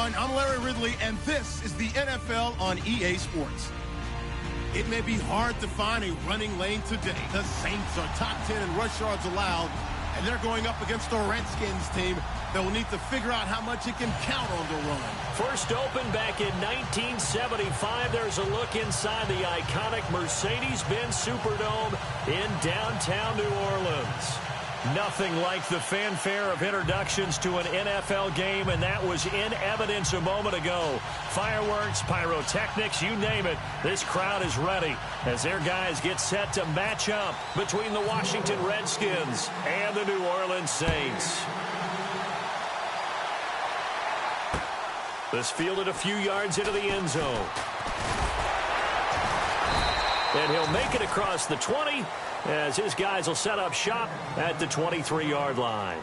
everyone. I'm Larry Ridley, and this is the NFL on EA Sports. It may be hard to find a running lane today. The Saints are top 10 in rush yards allowed, and they're going up against a Redskins team that will need to figure out how much it can count on the run. First opened back in 1975. There's a look inside the iconic Mercedes-Benz Superdome in downtown New Orleans. Nothing like the fanfare of introductions to an NFL game, and that was in evidence a moment ago. Fireworks, pyrotechnics, you name it. This crowd is ready as their guys get set to match up between the Washington Redskins and the New Orleans Saints. This fielded a few yards into the end zone. And he'll make it across the 20 as his guys will set up shop at the 23-yard line.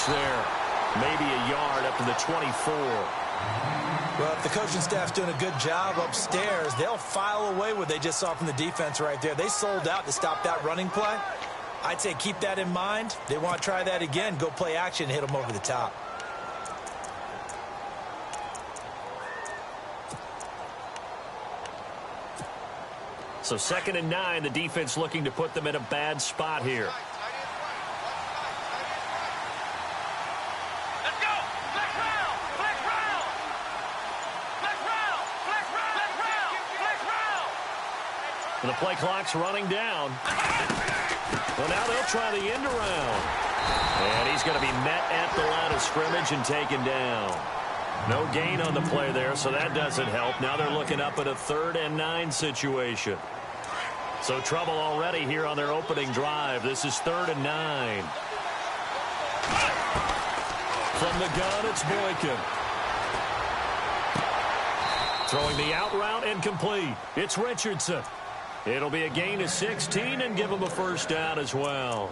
There, maybe a yard up to the 24. Well, if the coaching staff's doing a good job upstairs, they'll file away what they just saw from the defense right there. They sold out to stop that running play. I'd say keep that in mind. They want to try that again, go play action, hit them over the top. So 2nd and 9, the defense looking to put them in a bad spot here. The play clock's running down. Well, now they'll try the end around. And he's going to be met at the line of scrimmage and taken down. No gain on the play there, so that doesn't help. Now they're looking up at a 3rd and 9 situation. So trouble already here on their opening drive. This is 3rd and 9. From the gun, it's Boykin. Throwing the out route and complete. It's Richardson. It'll be a gain of 16 and give them a first down as well.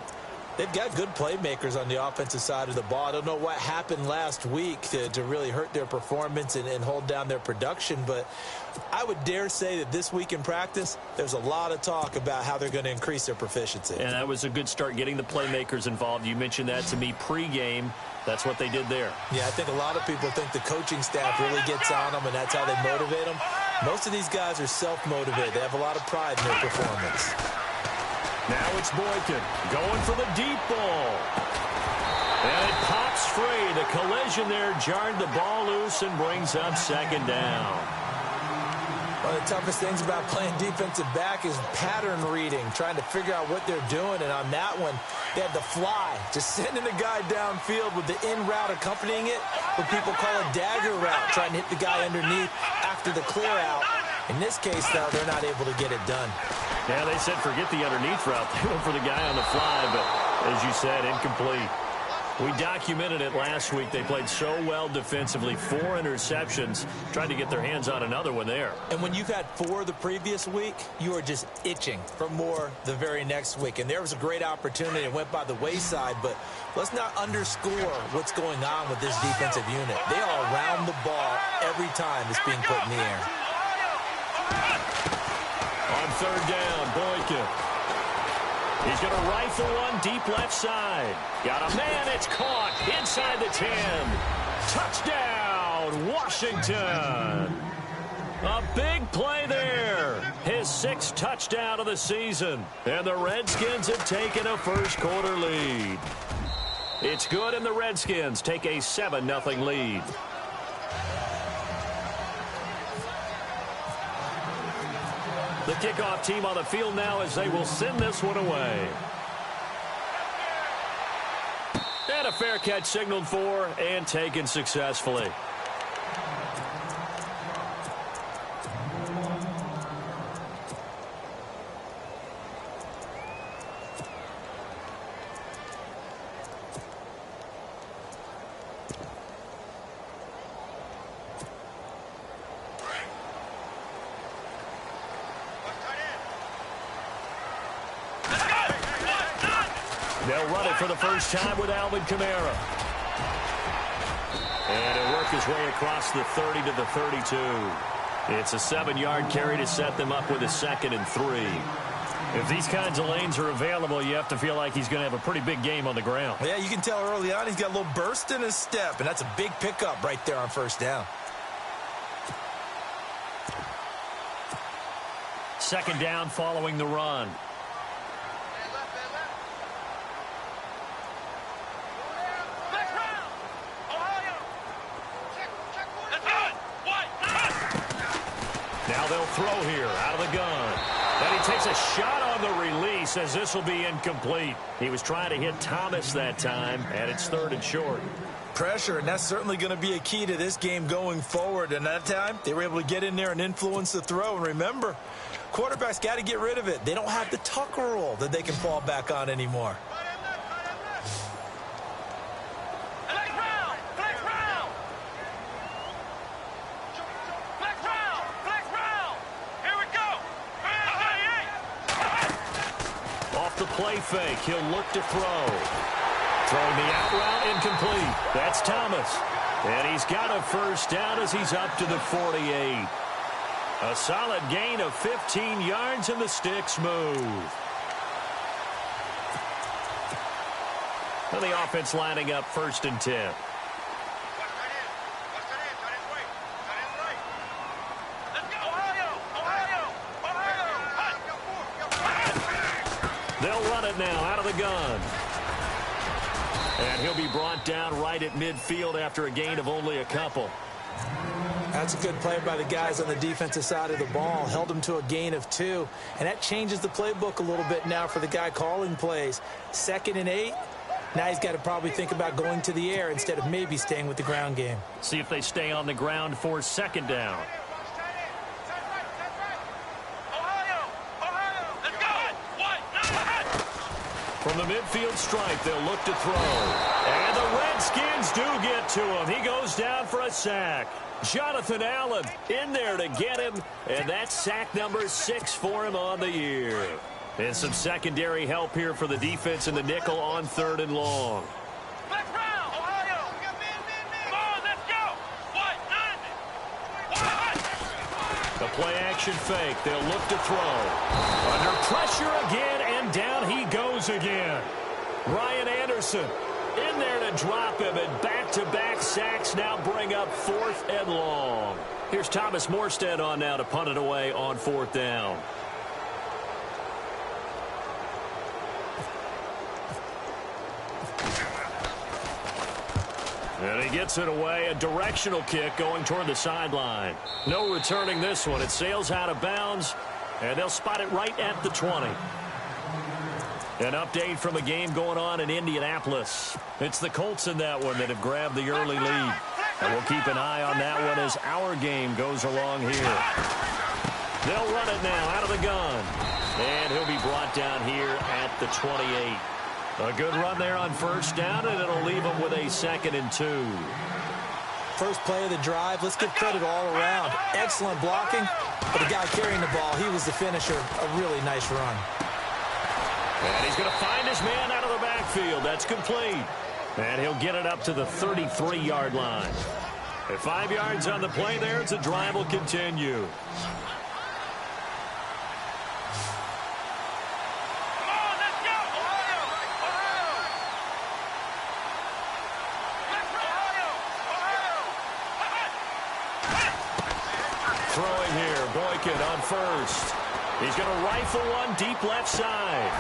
They've got good playmakers on the offensive side of the ball. I don't know what happened last week to really hurt their performance and hold down their production, but I would dare say that this week in practice, there's a lot of talk about how they're going to increase their proficiency. And that was a good start getting the playmakers involved. You mentioned that to me pregame. That's what they did there. Yeah, I think a lot of people think the coaching staff really gets on them, and that's how they motivate them. Most of these guys are self-motivated. They have a lot of pride in their performance. Now it's Boykin going for the deep ball. And it pops free. The collision there jarred the ball loose and brings up 2nd down. One of the toughest things about playing defensive back is pattern reading, trying to figure out what they're doing. And on that one, they had the fly, just sending the guy downfield with the in route accompanying it, what people call a dagger route, trying to hit the guy underneath after the clear out. In this case, though, they're not able to get it done. Yeah, they said forget the underneath route. They went for the guy on the fly, but as you said, incomplete. We documented it last week. They played so well defensively. 4 interceptions. Tried to get their hands on another one there. And when you've had 4 the previous week, you are just itching for more the very next week. And there was a great opportunity. It went by the wayside, but let's not underscore what's going on with this defensive unit. They are around the ball every time it's being put in the air. On 3rd down, Boykin. He's going to rifle one deep left side. Got a man. It's caught inside the 10. Touchdown, Washington. A big play there. His 6th touchdown of the season. And the Redskins have taken a first-quarter lead. It's good, and the Redskins take a 7-0 lead. The kickoff team on the field now as they will send this one away. And a fair catch signaled for and taken successfully. They'll run it for the first time with Alvin Kamara. And he'll work his way across the 30 to the 32. It's a 7-yard carry to set them up with a 2nd and 3. If these kinds of lanes are available, you have to feel like he's going to have a pretty big game on the ground. Yeah, you can tell early on he's got a little burst in his step, and that's a big pickup right there on first down. 2nd down following the run. Now they'll throw here out of the gun. And he takes a shot on the release as this will be incomplete. He was trying to hit Thomas that time, and it's 3rd and short. Pressure, and that's certainly going to be a key to this game going forward. And that time, they were able to get in there and influence the throw. And remember, quarterbacks got to get rid of it. They don't have the Tucker rule that they can fall back on anymore. Play fake. He'll look to throw. Throwing the out route incomplete. That's Thomas. And he's got a first down as he's up to the 48. A solid gain of 15 yards and the sticks move. And the offense lining up 1st and 10. They'll run it now out of the gun. And he'll be brought down right at midfield after a gain of only a couple. That's a good play by the guys on the defensive side of the ball. Held them to a gain of 2. And that changes the playbook a little bit now for the guy calling plays. 2nd and 8. Now he's got to probably think about going to the air instead of maybe staying with the ground game. See if they stay on the ground for 2nd down. From the midfield stripe, they'll look to throw. And the Redskins do get to him. He goes down for a sack. Jonathan Allen in there to get him. And that's sack number 6 for him on the year. And some secondary help here for the defense in the nickel on 3rd and long. The play-action fake. They'll look to throw. Under pressure again, and down he goes again. Ryan Anderson in there to drop him, and back-to-back sacks now bring up 4th and long. Here's Thomas Morstead on now to punt it away on 4th down. And he gets it away, a directional kick going toward the sideline. No returning this one. It sails out of bounds, and they'll spot it right at the 20. An update from a game going on in Indianapolis. It's the Colts in that one that have grabbed the early lead. And we'll keep an eye on that one as our game goes along here. They'll run it now out of the gun. And he'll be brought down here at the 28. A good run there on first down, and it'll leave them with a 2nd and 2. First play of the drive. Let's give credit all around. Excellent blocking, but the guy carrying the ball, he was the finisher. A really nice run. And he's going to find his man out of the backfield. That's complete. And he'll get it up to the 33-yard line. At 5 yards on the play there, the drive will continue. Throwing here, Boykin on first. He's going to rifle one deep left side.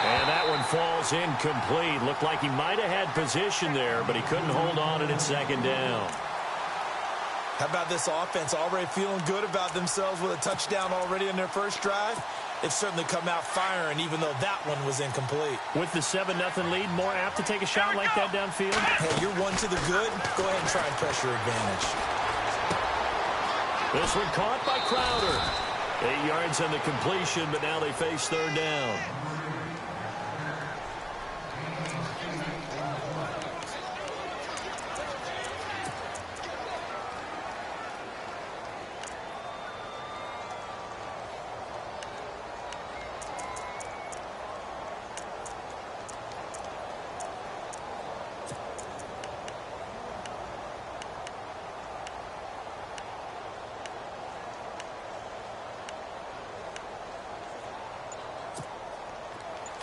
And that one falls incomplete. Looked like he might have had position there, but he couldn't hold on at 2nd down. How about this offense already feeling good about themselves with a touchdown already in their first drive? They've certainly come out firing, even though that one was incomplete. With the 7-0 lead, more apt to take a shot like that downfield? Hey, you're one to the good. Go ahead and try and press your advantage. This one caught by Crowder. 8 yards on the completion, but now they face 3rd down.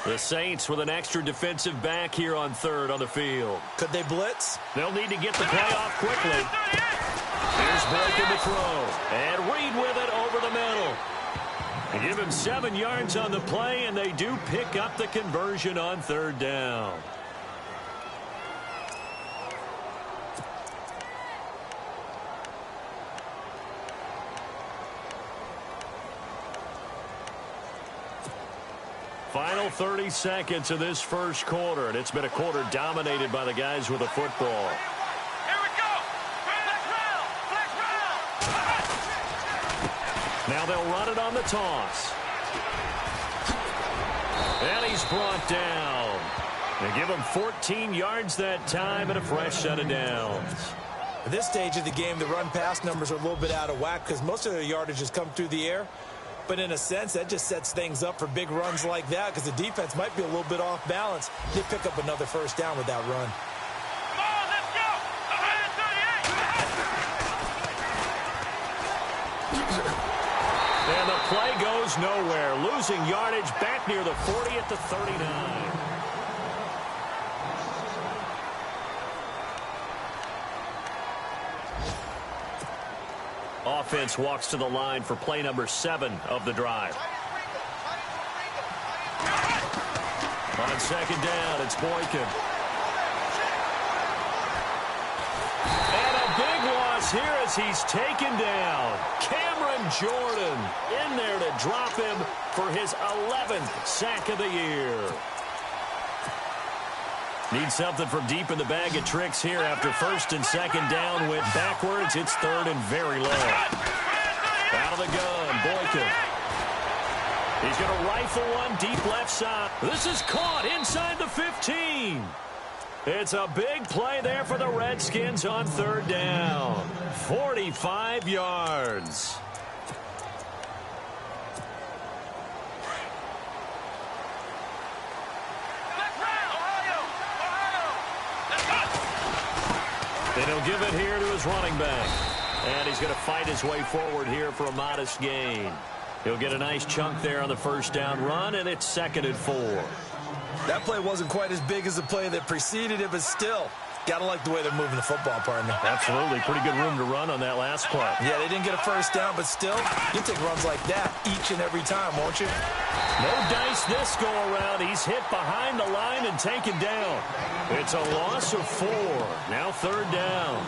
The Saints with an extra defensive back here on third on the field. Could they blitz? They'll need to get the play off quickly. Here's Boykin to throw. And Reed with it over the middle. They give him 7 yards on the play, and they do pick up the conversion on third down. Final 30 seconds of this first quarter, and it's been a quarter dominated by the guys with the football. Here we go. Flex round. Now they'll run it on the toss. And he's brought down. They give him 14 yards that time and a fresh set of downs. At this stage of the game, the run-pass numbers are a little bit out of whack because most of their yardage has come through the air. But in a sense, that just sets things up for big runs like that because the defense might be a little bit off balance. They pick up another first down with that run. Come on, let's go. 138. And the play goes nowhere. Losing yardage back near the 40 at the 39. Offense walks to the line for play number 7 of the drive. On second down, it's Boykin. And a big loss here as he's taken down. Cameron Jordan in there to drop him for his 11th sack of the year. Need something from deep in the bag of tricks here after first and second down went backwards. It's third and very low. Out of the gun, Boykin. He's going to rifle one deep left side. This is caught inside the 15. It's a big play there for the Redskins on third down. 45 yards. And he'll give it here to his running back. And he's going to fight his way forward here for a modest gain. He'll get a nice chunk there on the first down run, and it's 2nd and 4. That play wasn't quite as big as the play that preceded it, but still, gotta like the way they're moving the football, partner. Absolutely. Pretty good room to run on that last play. Yeah, they didn't get a first down, but still, you take runs like that each and every time, won't you? No dice this go around. He's hit behind the line and taken down. It's a loss of 4. Now third down.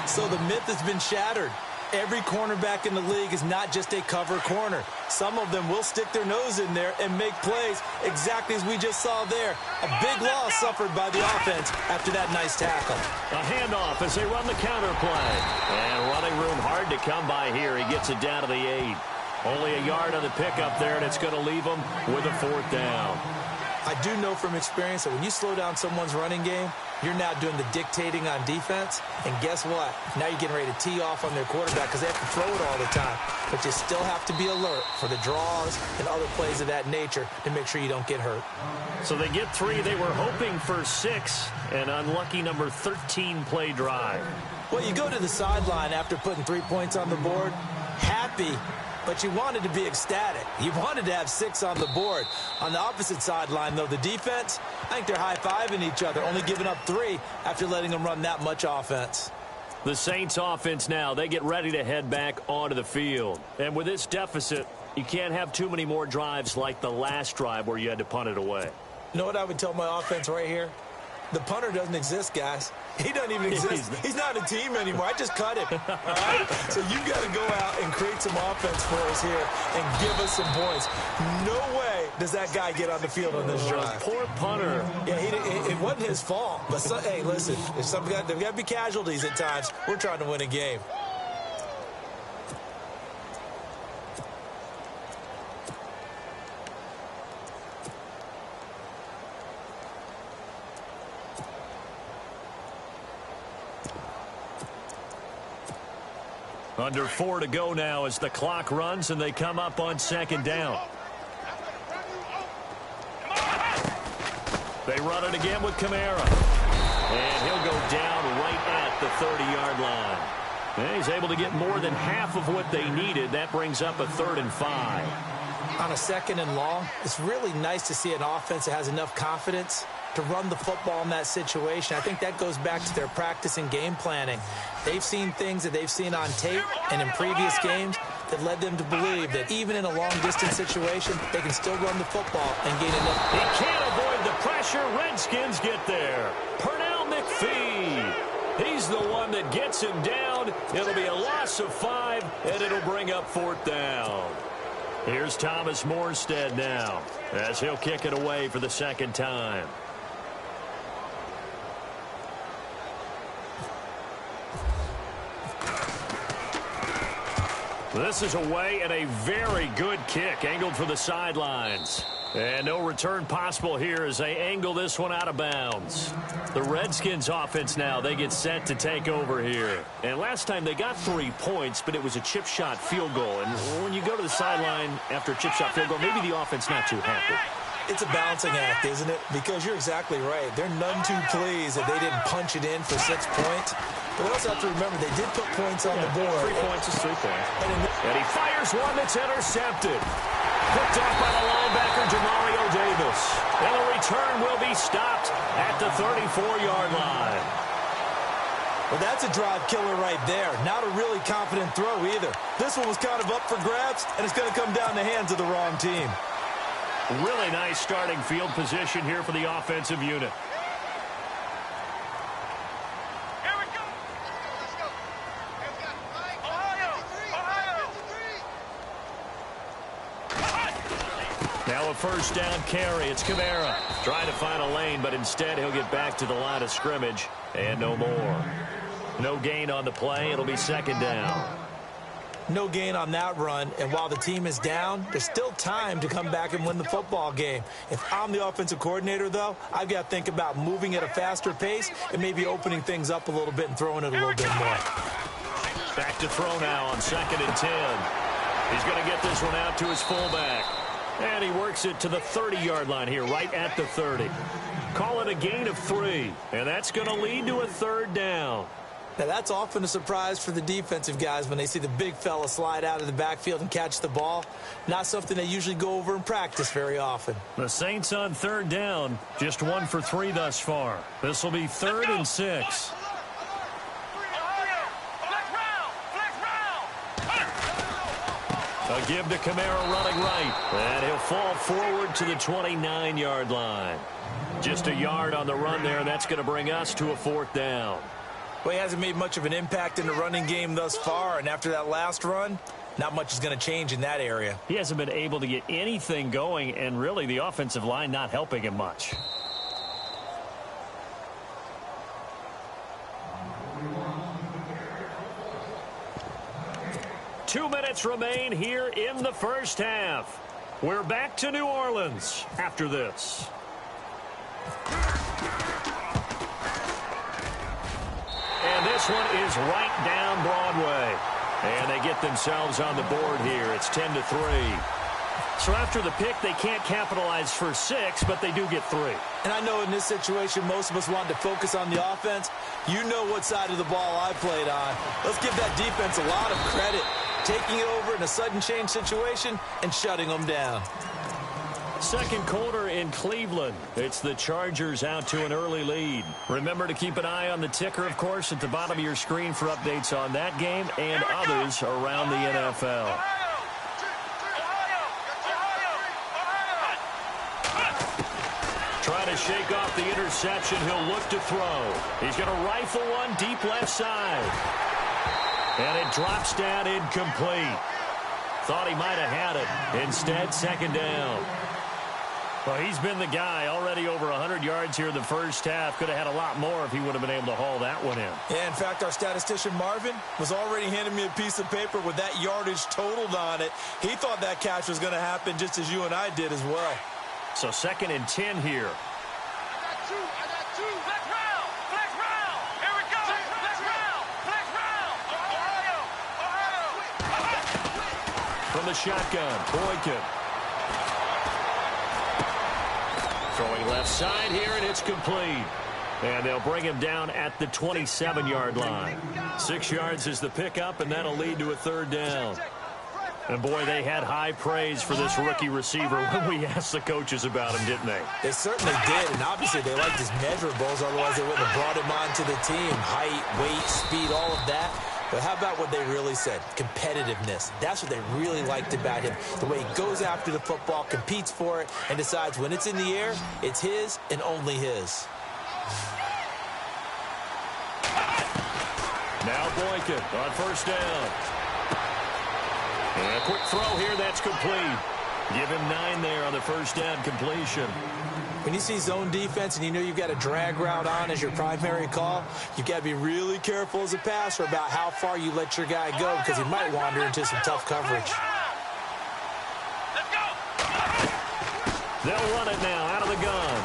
So the myth has been shattered. Every cornerback in the league is not just a cover corner. Some of them will stick their nose in there and make plays exactly as we just saw there. A big loss suffered by the offense after that nice tackle. A handoff as they run the counter play. And running room hard to come by here. He gets it down to the 8. Only a yard on the pickup there, and it's going to leave him with a 4th down. I do know from experience that when you slow down someone's running game, you're now doing the dictating on defense. And guess what? Now you're getting ready to tee off on their quarterback because they have to throw it all the time. But you still have to be alert for the draws and other plays of that nature to make sure you don't get hurt. So they get 3. They were hoping for 6. An unlucky number 13 play drive. Well, you go to the sideline after putting 3 points on the board, happy, but you wanted to be ecstatic. You wanted to have 6 on the board. On the opposite sideline, though, the defense, I think they're high-fiving each other, only giving up 3 after letting them run that much offense. The Saints offense now, they get ready to head back onto the field. And with this deficit, you can't have too many more drives like the last drive where you had to punt it away. You know what I would tell my offense right here? The punter doesn't exist, guys. He doesn't even exist. He's not a team anymore. I just cut him. All right? So you've got to go out and create some offense for us here and give us some points. No way does that guy get on the field on this drive. Poor punter. Yeah, it wasn't his fault. But, hey, listen, there's got to be casualties at times. We're trying to win a game. Under 4 to go now as the clock runs and they come up on second down. They run it again with Kamara. And he'll go down right at the 30-yard line. And he's able to get more than half of what they needed. That brings up a 3rd and 5. On a 2nd and long, it's really nice to see an offense that has enough confidence to run the football in that situation. I think that goes back to their practice and game planning. They've seen things that they've seen on tape and in previous games that led them to believe that even in a long-distance situation, they can still run the football and gain enough. He can't avoid the pressure. Redskins get there. Pernell McPhee. He's the one that gets him down. It'll be a loss of 5, and it'll bring up 4th down. Here's Thomas Morstead now, as he'll kick it away for the 2nd time. This is away and a very good kick, angled for the sidelines. And no return possible here as they angle this one out of bounds. The Redskins offense now, they get set to take over here. And last time they got 3 points, but it was a chip shot field goal. And when you go to the sideline after a chip shot field goal, maybe the offense not too happy. It's a balancing act, isn't it? Because you're exactly right. They're none too pleased that they didn't punch it in for 6 points. But we also have to remember they did put points on the board. 3 points is 3 points. And he fires one that's intercepted. Picked off by the linebacker, Demario Davis. And the return will be stopped at the 34-yard line. Well, that's a drive killer right there. Not a really confident throw either. This one was kind of up for grabs, and it's going to come down the hands of the wrong team. Really nice starting field position here for the offensive unit. Here we go. Let's go. Ohio. Now a 1st down carry. It's Kamara trying to find a lane, but instead he'll get back to the line of scrimmage and no more. No gain on the play. It'll be 2nd down. No gain on that run, and while the team is down, there's still time to come back and win the football game. If I'm the offensive coordinator, though, I've got to think about moving at a faster pace and maybe opening things up a little bit and throwing it a little bit more. Back to throw now on 2nd and 10. He's going to get this one out to his fullback. And he works it to the 30-yard line here, right at the 30. Call it a gain of 3, and that's going to lead to a 3rd down. Now, that's often a surprise for the defensive guys when they see the big fella slide out of the backfield and catch the ball. Not something they usually go over in practice very often. The Saints on 3rd down, just 1 for 3 thus far. This will be 3rd and 6. A give to Kamara running right. And he'll fall forward to the 29-yard line. Just a yard on the run there, and that's going to bring us to a 4th down. Well, he hasn't made much of an impact in the running game thus far, and after that last run, not much is going to change in that area. He hasn't been able to get anything going, and really the offensive line not helping him much. Two minutes remain here in the 1st half. We're back to New Orleans after this. And this one is right down Broadway. And they get themselves on the board here. It's 10-3. So after the pick, they can't capitalize for 6, but they do get 3. And I know in this situation, most of us want to focus on the offense. You know what side of the ball I played on. Let's give that defense a lot of credit. Taking it over in a sudden change situation and shutting them down. 2nd quarter in Cleveland. It's the Chargers out to an early lead. Remember to keep an eye on the ticker, of course, at the bottom of your screen for updates on that game and others around the NFL. Trying to shake off the interception. He'll look to throw. He's going to rifle one deep left side. And it drops down incomplete. Thought he might have had it. Instead, 2nd down. Well, he's been the guy already over 100 yards here in the 1st half. Could have had a lot more if he would have been able to haul that one in. Yeah, in fact, our statistician Marvin was already handing me a piece of paper with that yardage totaled on it. He thought that catch was going to happen just as you and I did as well. So 2nd and 10 here. I got two. Flex round. Here we go. Flex round. Ohio. From the shotgun, Boykin. Throwing left side here, and it's complete. And they'll bring him down at the 27-yard line. 6 yards is the pickup, and that'll lead to a 3rd down. And, boy, they had high praise for this rookie receiver when we asked the coaches about him, didn't they? They certainly did, and obviously they liked his measurables, otherwise they wouldn't have brought him onto the team. Height, weight, speed, all of that. But how about what they really said? Competitiveness. That's what they really liked about him. The way he goes after the football, competes for it, and decides when it's in the air, it's his and only his. Now Boykin on first down. And a quick throw here, that's complete. Give him 9 there on the first down completion. When you see zone defense and you know you've got a drag route on as your primary call, you've got to be really careful as a passer about how far you let your guy go because he might wander into some tough coverage. They'll run it now out of the gun.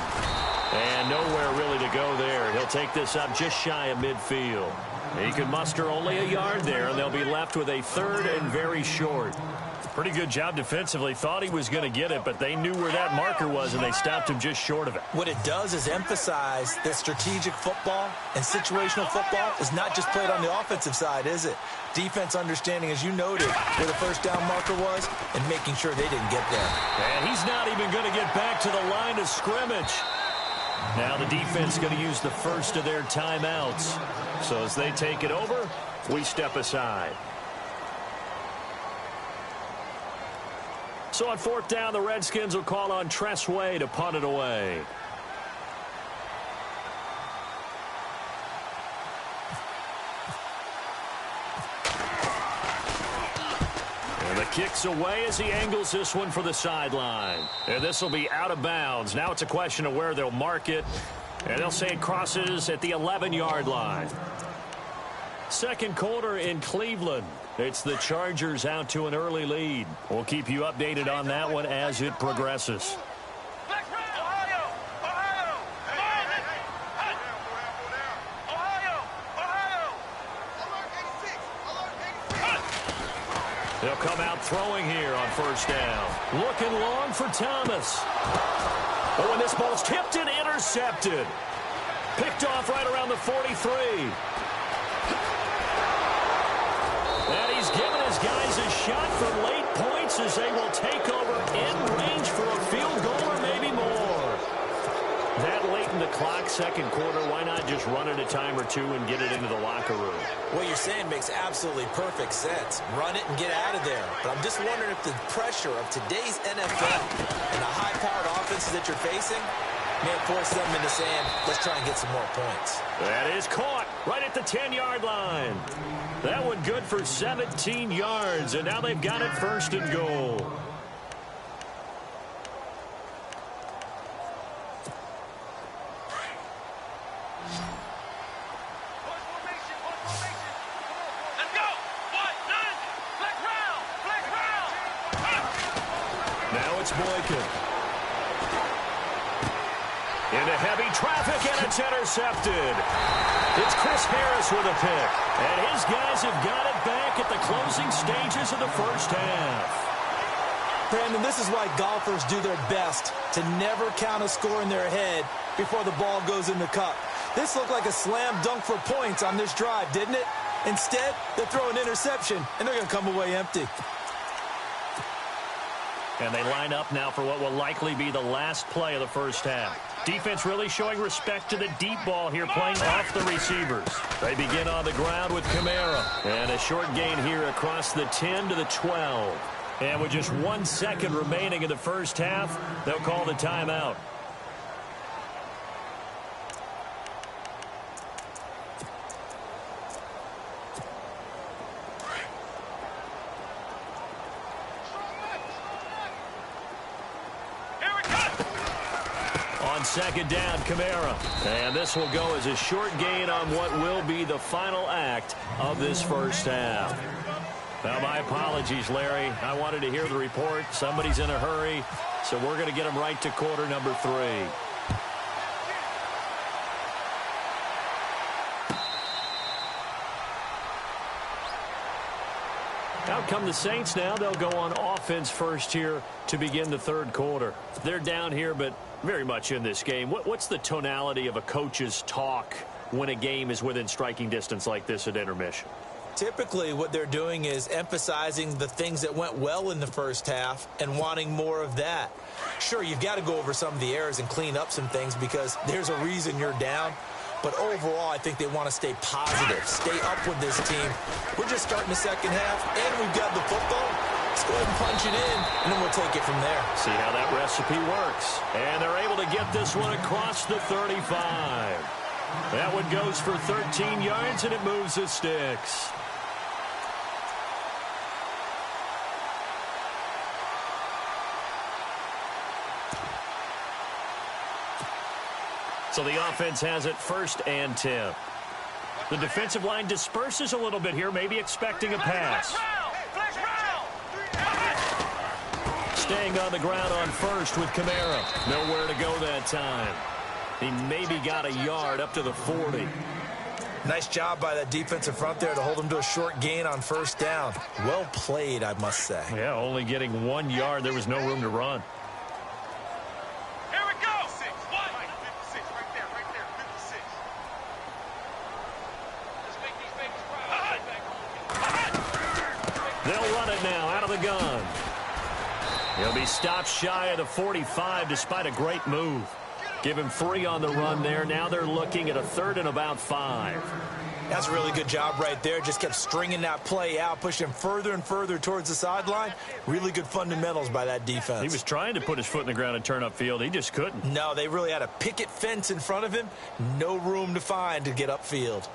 And nowhere really to go there. He'll take this up just shy of midfield. He can muster only a yard there, and they'll be left with a 3rd and very short. Pretty good job defensively. Thought he was going to get it, but they knew where that marker was, and they stopped him just short of it. What it does is emphasize that strategic football and situational football is not just played on the offensive side, is it? Defense understanding, as you noted, where the first down marker was and making sure they didn't get there. And he's not even going to get back to the line of scrimmage. Now the defense going to use the first of their timeouts. So as they take it over, we step aside. So on 4th down, the Redskins will call on Tressway to punt it away. And the kick's away as he angles this one for the sideline. And this will be out of bounds. Now it's a question of where they'll mark it. And they'll say it crosses at the 11-yard line. Second quarter in Cleveland. It's the Chargers out to an early lead. We'll keep you updated on that one as it progresses. They'll come out throwing here on first down. Looking long for Thomas. Oh, and this ball's tipped and intercepted. Picked off right around the 43. And he's given his guys a shot for late points as they will take over in range for a field goal or maybe more. That late in the clock, second quarter, why not just run it a time or two and get it into the locker room? What you're saying makes absolutely perfect sense. Run it and get out of there. But I'm just wondering if the pressure of today's NFL and the high-powered offenses that you're facing may force them into saying, let's try and get some more points. That is caught right at the 10-yard line. That one good for 17 yards, and now they've got it first and goal. Now it's Boykin. Into heavy traffic, and it's intercepted. It's Chris Harris with a pick. And his guys have got it back at the closing stages of the first half. Brandon, this is why golfers do their best to never count a score in their head before the ball goes in the cup. This looked like a slam dunk for points on this drive, didn't it? Instead, they throw an interception, and they're going to come away empty. And they line up now for what will likely be the last play of the first half. Defense really showing respect to the deep ball here, playing off the receivers. They begin on the ground with Kamara. And a short gain here across the 10 to the 12. And with just 1 second remaining in the first half, they'll call the timeout. Second down, Kamara. And this will go as a short gain on what will be the final act of this first half. Now, my apologies, Larry. I wanted to hear the report. Somebody's in a hurry, so we're going to get them right to quarter number 3. Out come the Saints now. They'll go on offense first here to begin the third quarter. They're down here, but very much in this game. What's the tonality of a coach's talk when a game is within striking distance like this at intermission? Typically, what they're doing is emphasizing the things that went well in the first half and wanting more of that. Sure, you've got to go over some of the errors and clean up some things because there's a reason you're down. But overall, I think they want to stay positive, stay up with this team. We're just starting the second half, and we've got the football. Let's go ahead and punch it in, and then we'll take it from there. See how that recipe works. And they're able to get this one across the 35. That one goes for 13 yards, and it moves the sticks. So the offense has it 1st and 10. The defensive line disperses a little bit here, maybe expecting a pass. Staying on the ground on 1st with Kamara. Nowhere to go that time. He maybe got a yard up to the 40. Nice job by that defensive front there to hold him to a short gain on 1st down. Well played, I must say. Yeah, only getting 1 yard. There was no room to run. They'll run it now out of the gun. He'll be stopped shy of the 45 despite a great move. Give him 3 on the run there. Now they're looking at a 3rd and about 5. That's a really good job right there. Just kept stringing that play out, pushing him further and further towards the sideline. Really good fundamentals by that defense. He was trying to put his foot in the ground and turn upfield. He just couldn't. No, they really had a picket fence in front of him. No room to find to get upfield.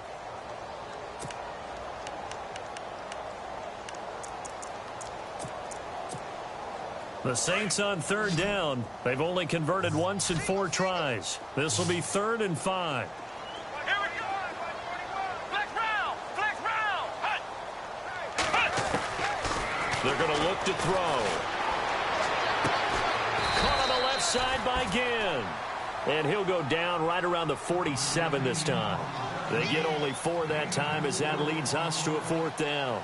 The Saints on 3rd down. They've only converted once in 4 tries. This will be 3rd and 5. They're going to look to throw. Caught on the left side by Ginn. And he'll go down right around the 47 this time. They get only 4 that time as that leads us to a 4th down.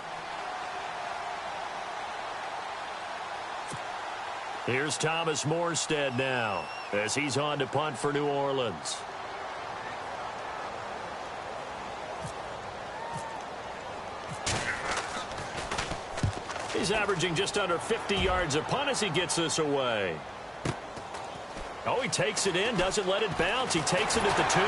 Here's Thomas Morstead now as he's on to punt for New Orleans. He's averaging just under 50 yards a punt as he gets this away. Oh, he takes it in, doesn't let it bounce. He takes it at the 2.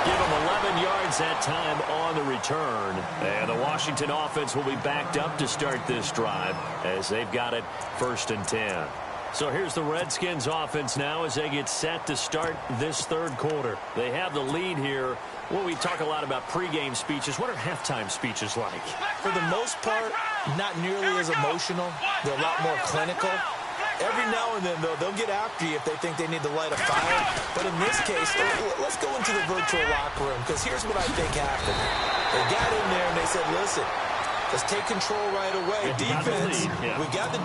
Give him 11 yards that time on the return. And the Washington offense will be backed up to start this drive as they've got it 1st and 10. So here's the Redskins offense now as they get set to start this 3rd quarter. They have the lead here. Well, we talk a lot about pregame speeches. What are halftime speeches like? For the most part, not nearly as emotional. They're a lot more clinical. Every now and then, though, they'll get after you if they think they need to light a fire. But in this case, let's go into the virtual locker room, because here's what I think happened. They got in there and they said, listen, let's take control right away. Defense, we got the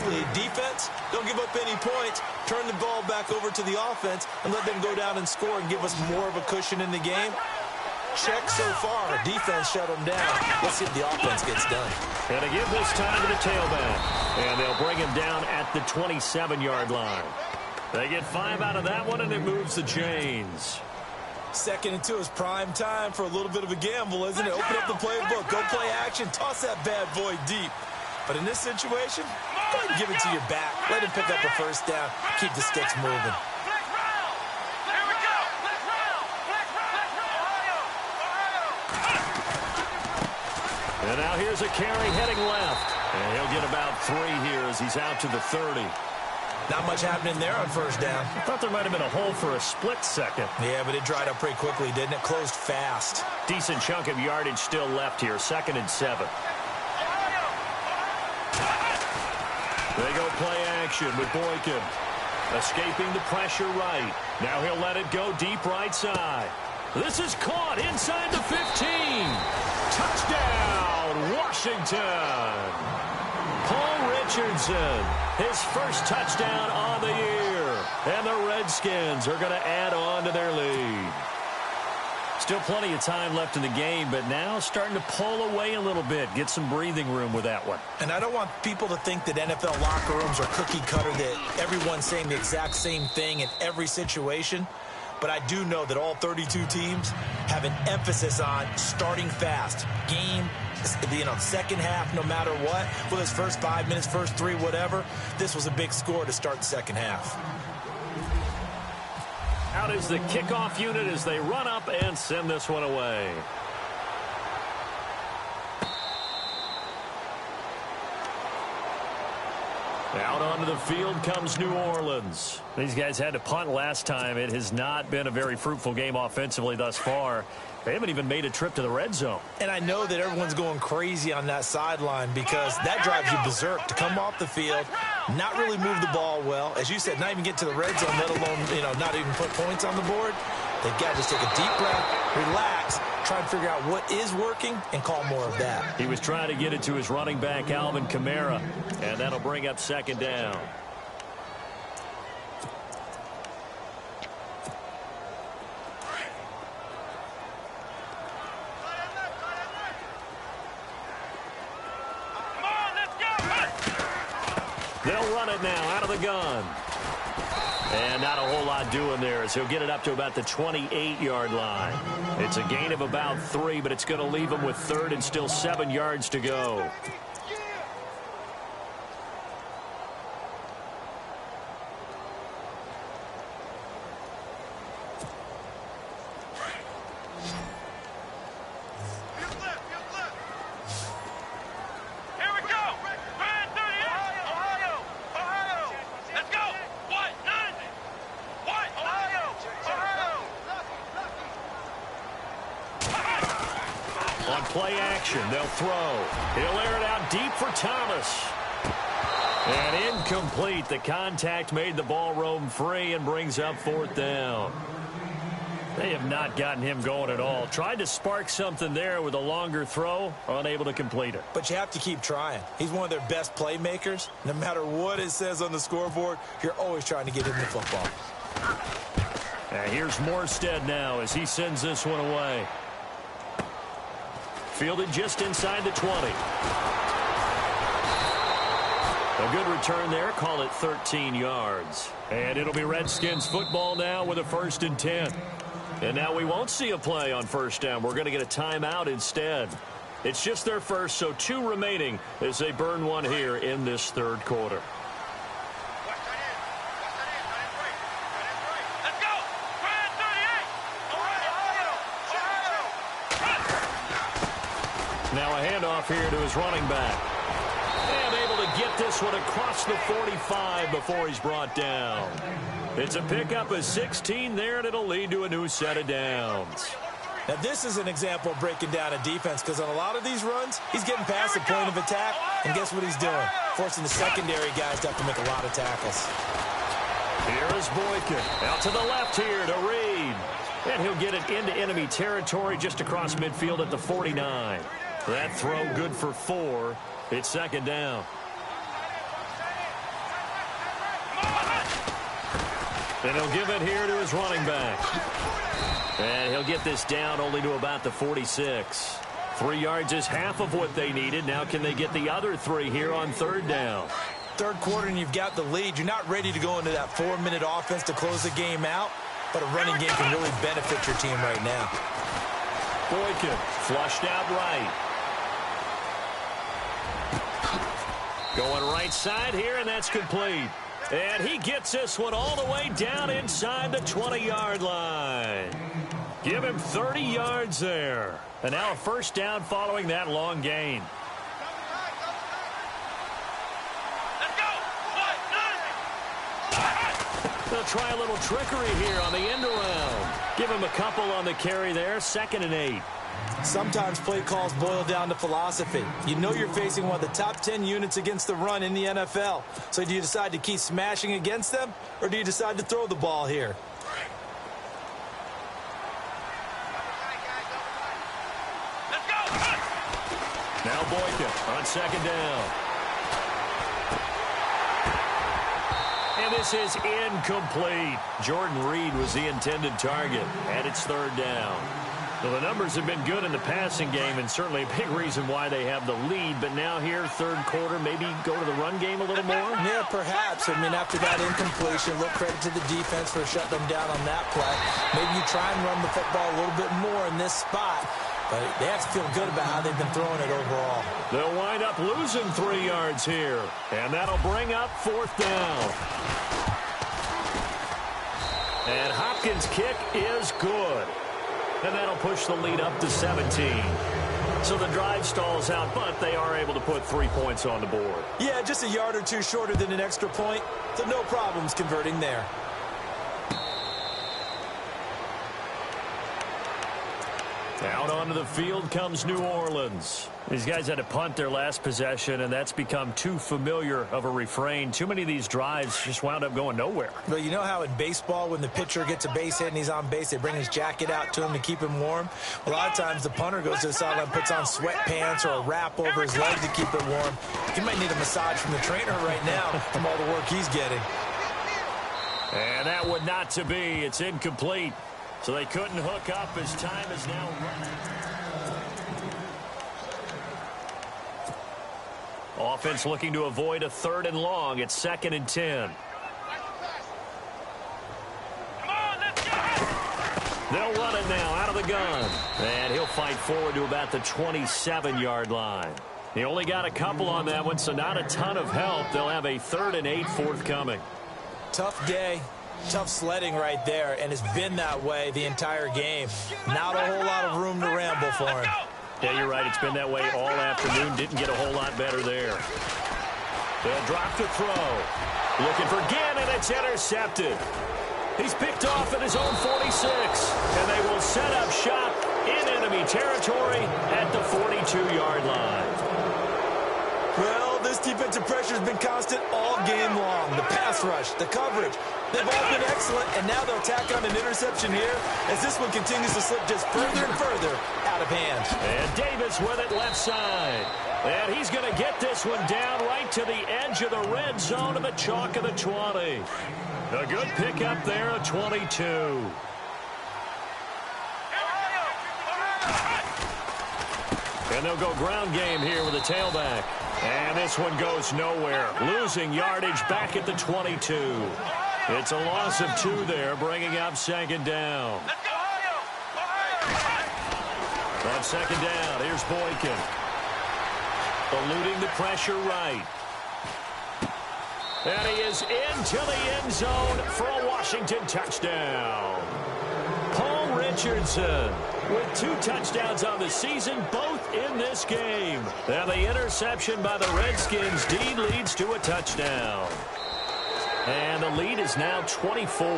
lead. Defense, don't give up any points. Turn the ball back over to the offense and let them go down and score and give us more of a cushion in the game. Check so far. Defense shut them down. Let's see if the offense gets done. And to give this time to the tailback. And they'll bring him down at the 27-yard line. They get 5 out of that one, and it moves the chains. 2nd and 2 is prime time for a little bit of a gamble, isn't it? Open up the playbook. Go play action. Toss that bad boy deep. But in this situation, go ahead and give it to your back. Let him pick up a 1st down. Keep the sticks moving. And now here's a carry heading left. And he'll get about 3 here as he's out to the 30. Not much happening there on 1st down. I thought there might have been a hole for a split second. Yeah, but it dried up pretty quickly, didn't it? Closed fast. Decent chunk of yardage still left here. 2nd and 7. They go play action with Boykin. Escaping the pressure right. Now he'll let it go deep right side. This is caught inside the 15. Touchdown, Washington. Paul Richardson, his 1st touchdown on the year. And the Redskins are going to add on to their lead. Still plenty of time left in the game, but now starting to pull away a little bit. Get some breathing room with that one. And I don't want people to think that NFL locker rooms are cookie cutter, that everyone's saying the exact same thing in every situation. but I do know that all 32 teams have an emphasis on starting fast. Game, second half, no matter what, whether it's first 5 minutes, first 3, whatever, this was a big score to start the second half. Out is the kickoff unit as they run up and send this one away. Out onto the field comes New Orleans. These guys had to punt last time. It has not been a very fruitful game offensively thus far. They haven't even made a trip to the red zone. And I know that everyone's going crazy on that sideline because that drives you berserk to come off the field, not really move the ball well. As you said, not even get to the red zone, let alone, not even put points on the board. They've got to just take a deep breath, relax, try and figure out what is working and call more of that. He was trying to get it to his running back, Alvin Kamara, and that'll bring up second down. They'll run it now out of the gun. And not a whole lot doing there as he'll get it up to about the 28-yard line. It's a gain of about 3, but it's going to leave him with third and still 7 yards to go. Play action. They'll throw. He'll air it out deep for Thomas. And incomplete. The contact made the ball roam free and brings up fourth down. They have not gotten him going at all. Tried to spark something there with a longer throw. Unable to complete it. But you have to keep trying. He's one of their best playmakers. No matter what it says on the scoreboard, you're always trying to get him the football. And here's Morstead now as he sends this one away. Fielded just inside the 20. A good return there. Call it 13 yards. And it'll be Redskins football now with a 1st and 10. And now we won't see a play on first down. We're going to get a timeout instead. It's just their first, so 2 remaining as they burn one here in this third quarter. Now a handoff here to his running back. And able to get this one across the 45 before he's brought down. It's a pickup of 16 there, and it'll lead to a new set of downs. Now this is an example of breaking down a defense because on a lot of these runs, he's getting past the point of attack, and guess what he's doing? Forcing the secondary guys to have to make a lot of tackles. Here is Boykin. Out to the left here to Reed. And he'll get it into enemy territory just across midfield at the 49. That throw good for 4. It's second down. And he'll give it here to his running back. And he'll get this down only to about the 46. 3 yards is half of what they needed. Now can they get the other 3 here on third down? Third quarter and you've got the lead. You're not ready to go into that 4-minute offense to close the game out, but a running game can really benefit your team right now. Boykin flushed out right. Going right side here, and that's complete. And he gets this one all the way down inside the 20-yard line. Give him 30 yards there. And now a first down following that long gain. They'll try a little trickery here on the end around. Give him a couple on the carry there. 2nd and 8. Sometimes play calls boil down to philosophy. You know you're facing one of the top 10 units against the run in the NFL. So do you decide to keep smashing against them, or do you decide to throw the ball here? Let's go! Now Boykin on second down. And this is incomplete. Jordan Reed was the intended target, and it's third down. Well, the numbers have been good in the passing game, and certainly a big reason why they have the lead. But now here, third quarter, maybe go to the run game a little more? Yeah, perhaps. I mean, after that incompletion, look, credit to the defense for shutting them down on that play. Maybe you try and run the football a little bit more in this spot. But they have to feel good about how they've been throwing it overall. They'll wind up losing 3 yards here. And that'll bring up fourth down. And Hopkins' kick is good. And that'll push the lead up to 17. So the drive stalls out, but they are able to put 3 points on the board. Yeah, just a yard or two shorter than an extra point. So no problems converting there. Out onto the field comes New Orleans. These guys had to punt their last possession, and that's become too familiar of a refrain. Too many of these drives just wound up going nowhere. Well, you know how in baseball, when the pitcher gets a base hit and he's on base, they bring his jacket out to him to keep him warm? A lot of times the punter goes to the sideline, puts on sweatpants or a wrap over his leg to keep it warm. He might need a massage from the trainer right now from all the work he's getting. And that would not to be. It's incomplete. So they couldn't hook up as time is now running. Offense looking to avoid a 3rd and long. It's 2nd and 10. They'll run it now out of the gun. And he'll fight forward to about the 27-yard line. He only got a couple on that one, so not a ton of help. They'll have a 3rd and 8 forthcoming. Tough day. Tough sledding right there, and it's been that way the entire game. Not a whole lot of room to ramble for him. Yeah, you're right. It's been that way all afternoon. Didn't get a whole lot better there. They'll drop to throw. Looking for Gannon. It's intercepted. He's picked off at his own 46, and they will set up shop in enemy territory at the 42-yard line. Well, this defensive pressure has been constant all game long. The pass rush, the coverage, they've all been excellent, and now they'll tack on an interception here as this one continues to slip just further and further out of hand. And Davis with it left side. And he's going to get this one down right to the edge of the red zone of the chalk of the 20. A good pickup there of 22. And they'll go ground game here with a tailback. And this one goes nowhere. Losing yardage back at the 22. It's a loss of 2 there, bringing up 2nd down. On 2nd down, here's Boykin. Eluding the pressure right. And he is into the end zone for a Washington touchdown. Paul Richardson with 2 touchdowns on the season, both in this game. And the interception by the Redskins. Dean leads to a touchdown. And the lead is now 24.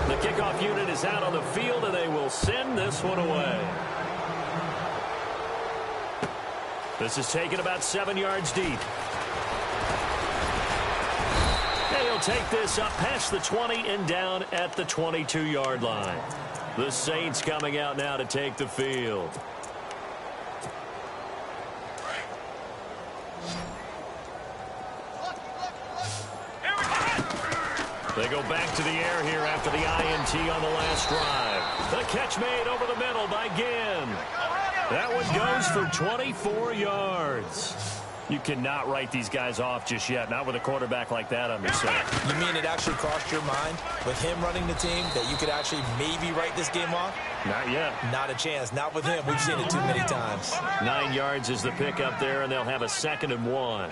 The kickoff unit is out on the field, and they will send this one away. This is taken about 7 yards deep. And he'll take this up past the 20 and down at the 22-yard line. The Saints coming out now to take the field. They go back to the air here after the INT on the last drive. The catch made over the middle by Ginn. That one goes for 24 yards. You cannot write these guys off just yet, not with a quarterback like that under center. You mean it actually crossed your mind with him running the team that you could actually maybe write this game off? Not yet. Not a chance. Not with him. We've seen it too many times. 9 yards is the pickup there, and they'll have a 2nd and 1.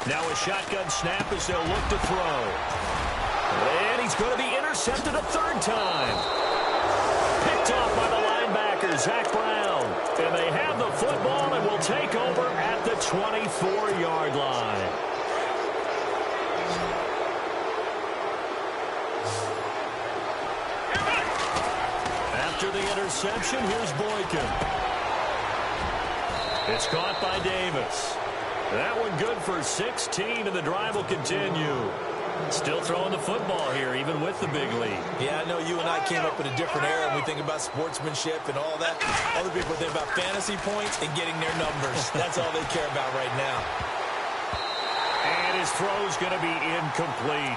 Now a shotgun snap as they'll look to throw. And he's going to be intercepted a 3rd time. Picked off by the linebacker, Zach Brown. And they have the football and will take over at the 24-yard line. After the interception, here's Boykin. It's caught by Davis. That one good for 16, and the drive will continue. Still throwing the football here, even with the big lead. Yeah, I know you and I came up in a different era, and we think about sportsmanship and all that. Other people think about fantasy points and getting their numbers. That's all they care about right now. And his throw's going to be incomplete.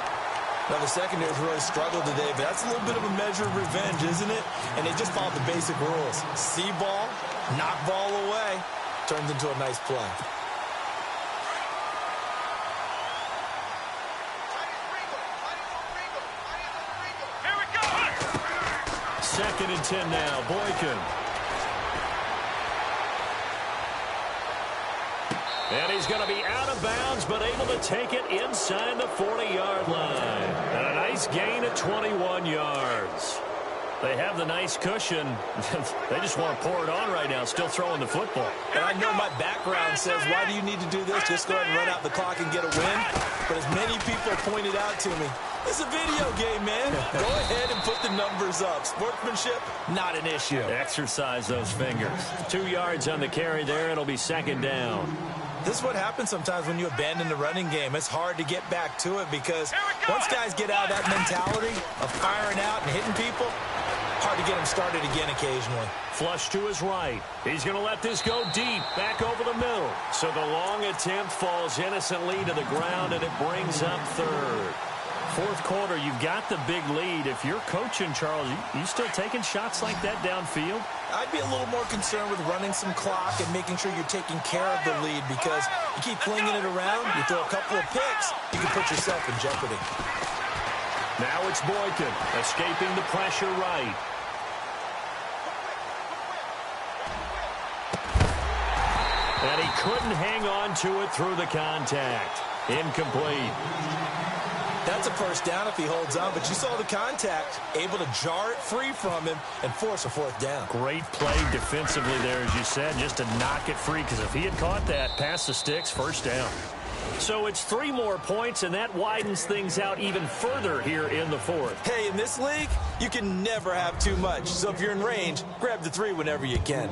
Now, the secondary's really struggled today, but that's a little bit of a measure of revenge, isn't it? And they just followed the basic rules. See ball, knock ball away, turns into a nice play. Here we go. 2nd and 10 now. Boykin. And he's going to be out of bounds, but able to take it inside the 40-yard line. And a nice gain of 21 yards. They have the nice cushion. They just want to pour it on right now, still throwing the football. And I know my background says, why do you need to do this? Just go ahead and run out the clock and get a win. But as many people pointed out to me, it's a video game, man. Go ahead and put the numbers up. Sportsmanship, not an issue. Exercise those fingers. 2 yards on the carry there. It'll be 2nd down. This is what happens sometimes when you abandon the running game. It's hard to get back to it because once guys get out of that mentality of firing out and hitting people, hard to get them started again occasionally. Flush to his right. He's going to let this go deep, back over the middle. So the long attempt falls innocently to the ground, and it brings up 3rd. 4th quarter, you've got the big lead. If you're coaching, Charles, you still taking shots like that downfield? I'd be a little more concerned with running some clock and making sure you're taking care of the lead because you keep flinging it around, you throw a couple of picks, you can put yourself in jeopardy. Now it's Boykin, escaping the pressure right. And he couldn't hang on to it through the contact. Incomplete. That's a 1st down if he holds on, but you saw the contact, able to jar it free from him and force a 4th down. Great play defensively there, as you said, just to knock it free, because if he had caught that, past the sticks, 1st down. So it's 3 more points, and that widens things out even further here in the 4th. Hey, in this league, you can never have too much. So if you're in range, grab the 3 whenever you can.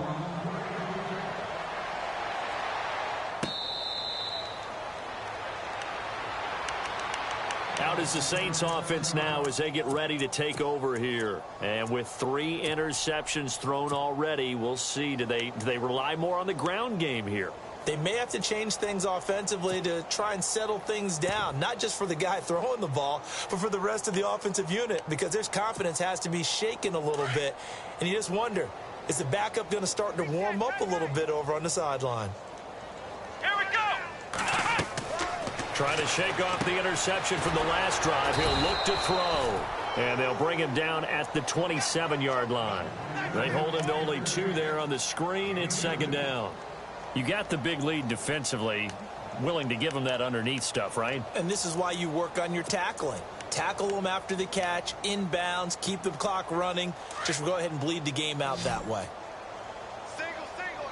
Out is the Saints offense now as they get ready to take over here. And with 3 interceptions thrown already, we'll see. Do they rely more on the ground game here? They may have to change things offensively to try and settle things down, not just for the guy throwing the ball, but for the rest of the offensive unit, because their confidence has to be shaken a little bit. And you just wonder, is the backup going to start to warm up a little bit over on the sideline? Here we go. Trying to shake off the interception from the last drive. He'll look to throw. And they'll bring him down at the 27-yard line. They hold him to only 2 there on the screen. It's 2nd down. You got the big lead defensively, willing to give them that underneath stuff, right? And this is why you work on your tackling. Tackle them after the catch, inbounds, keep the clock running. Just go ahead and bleed the game out that way. Single, single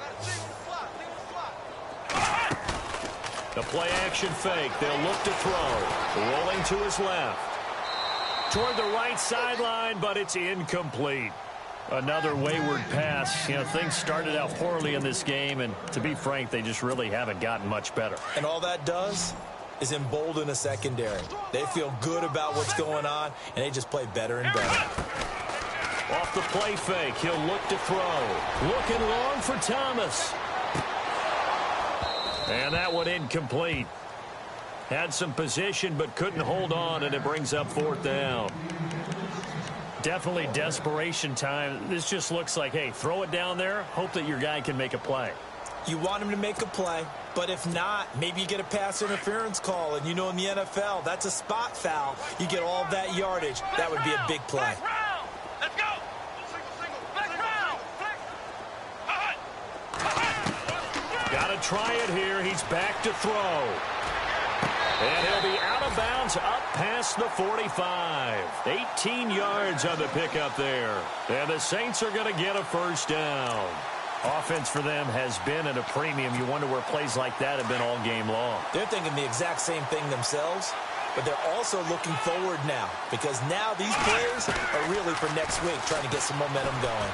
slot. The play action fake. They'll look to throw. Rolling to his left. Toward the right sideline, but it's incomplete. Another wayward pass. You know, things started out poorly in this game, and to be frank, they just really haven't gotten much better. And all that does is embolden a secondary. They feel good about what's going on, and they just play better and better. Off the play fake, he'll look to throw. Looking long for Thomas. And that one incomplete. Had some position, but couldn't hold on, and it brings up 4th down. Definitely desperation time. This just looks like, hey, throw it down there, hope that your guy can make a play. You want him to make a play, but if not, maybe you get a pass interference call, and you know in the NFL, that's a spot foul. You get all that yardage. That would be a big play. Let's go. Single. Flex round. Got to try it here. He's back to throw. And he'll be out of bounds up past the 45. 18 yards on the pickup there. And the Saints are going to get a 1st down. Offense for them has been at a premium. You wonder where plays like that have been all game long. They're thinking the exact same thing themselves, but they're also looking forward now because now these plays are really for next week, trying to get some momentum going.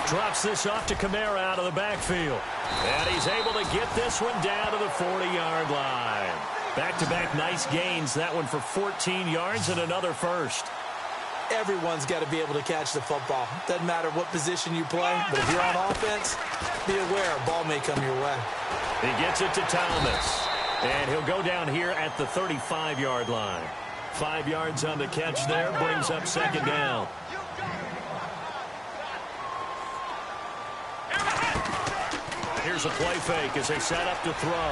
Drops this off to Kamara out of the backfield. And he's able to get this one down to the 40-yard line. Back-to-back nice gains. That one for 14 yards and another 1st. Everyone's got to be able to catch the football. Doesn't matter what position you play, but if you're on offense, be aware a ball may come your way. He gets it to Thomas. And he'll go down here at the 35-yard line. 5 yards on the catch there, brings up second down. Here's a play fake as they set up to throw.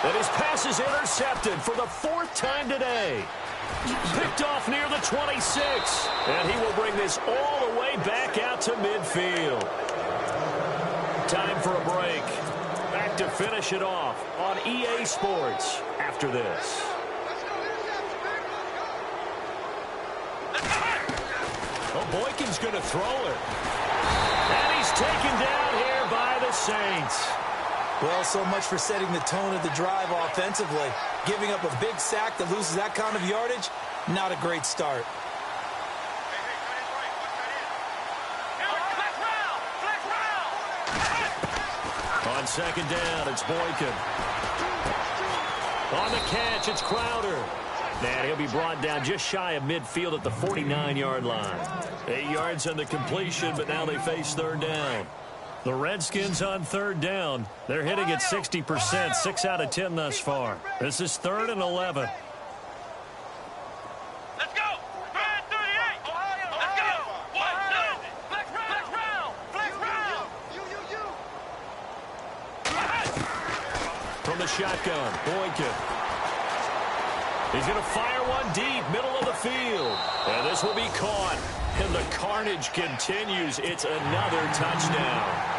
And his pass is intercepted for the 4th time today. Picked off near the 26. And he will bring this all the way back out to midfield. Time for a break. Back to finish it off on EA Sports after this. Oh, Boykin's going to throw it. And he's taken down here by the Saints. Well, so much for setting the tone of the drive offensively. Giving up a big sack that loses that kind of yardage, not a great start. On second down, it's Boykin. On the catch, it's Crowder. And he'll be brought down just shy of midfield at the 49-yard line. 8 yards on the completion, but now they face third down. The Redskins on third down. They're hitting at 60%, 6 out of 10 thus far. This is 3rd and 11. Let's go! 38! Ohio! Let's go! 1, 2! Flex round! Flex round! From the shotgun, Boykin. He's going to fire one deep, middle of the field. And this will be caught. And the carnage continues. It's another touchdown.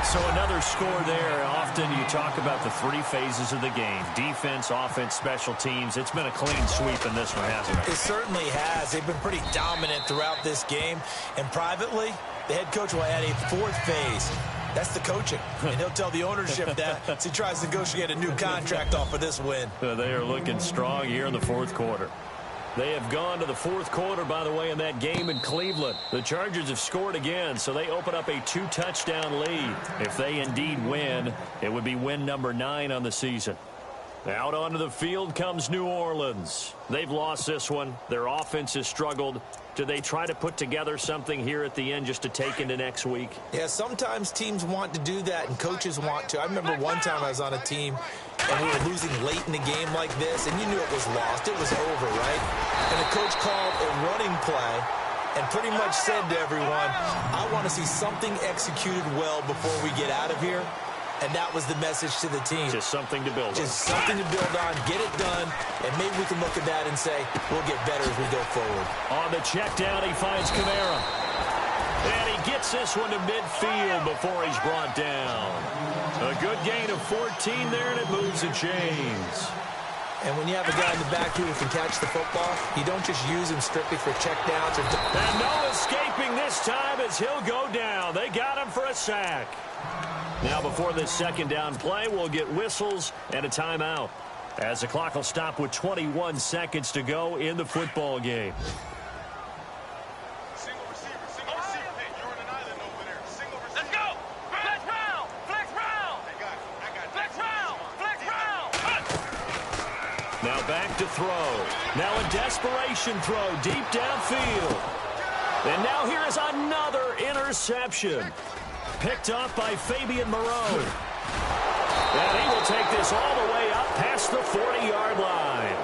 So another score there. Often you talk about the 3 phases of the game. Defense, offense, special teams. It's been a clean sweep in this one, hasn't it? It certainly has. They've been pretty dominant throughout this game. And privately, the head coach will add a 4th phase. That's the coaching. And he'll tell the ownership that as he tries to negotiate a new contract off of this win. They are looking strong here in the 4th quarter. They have gone to the 4th quarter, by the way, in that game in Cleveland. The Chargers have scored again, so they open up a 2-touchdown lead. If they indeed win, it would be win number 9 on the season. Out onto the field comes New Orleans. They've lost this one. Their offense has struggled. Do they try to put together something here at the end just to take into next week? Yeah, sometimes teams want to do that and coaches want to. I remember one time I was on a team and we were losing late in the game like this, and you knew it was lost. It was over, right? And the coach called a running play and pretty much said to everyone, I want to see something executed well before we get out of here. And that was the message to the team. Just something to build on. Just something to build on, get it done, and maybe we can look at that and say, we'll get better as we go forward. On the check down, he finds Kamara. And he gets this one to midfield before he's brought down. A good gain of 14 there, and it moves the chains. And when you have a guy in the backfield who can catch the football, you don't just use him strictly for checkdowns. And no escaping this time as he'll go down. They got him for a sack. Now before this second down play, we'll get whistles and a timeout, as the clock will stop with 21 seconds to go in the football game. Single receiver. Hey, you're on an island over there. Single receiver. Let's go! Flex round! I got it. Flex round! Now back to throw. Now a desperation throw deep downfield. And now here is another interception. Picked off by Fabian Moreau. And he will take this all the way up past the 40-yard line.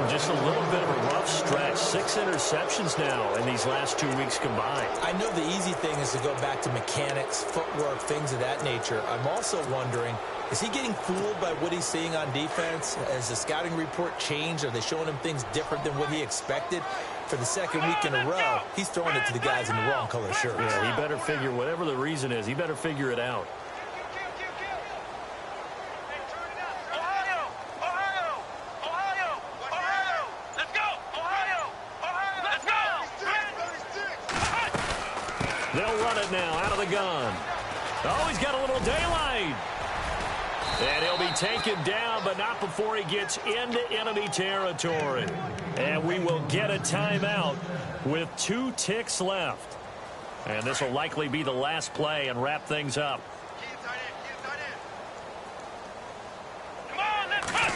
Just a little bit of a rough stretch. 6 interceptions now in these last 2 weeks combined. I know the easy thing is to go back to mechanics, footwork, things of that nature. I'm also wondering, is he getting fooled by what he's seeing on defense? Has the scouting report changed? Are they showing him things different than what he expected? For the second week in a row, he's throwing it to the guys in the wrong color shirts. Yeah, he better figure, whatever the reason is, he better figure it out. Ohio! Let's go! Ohio! Let's go! They'll run it now out of the gun. Oh, he's got a little daylight. And he'll be taken down, but not before he gets into enemy territory. And we will get a timeout with 2 ticks left. And this will likely be the last play and wrap things up. Come on, let's cut!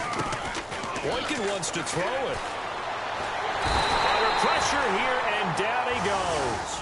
Boykin wants to throw it. Under pressure here, and down he goes.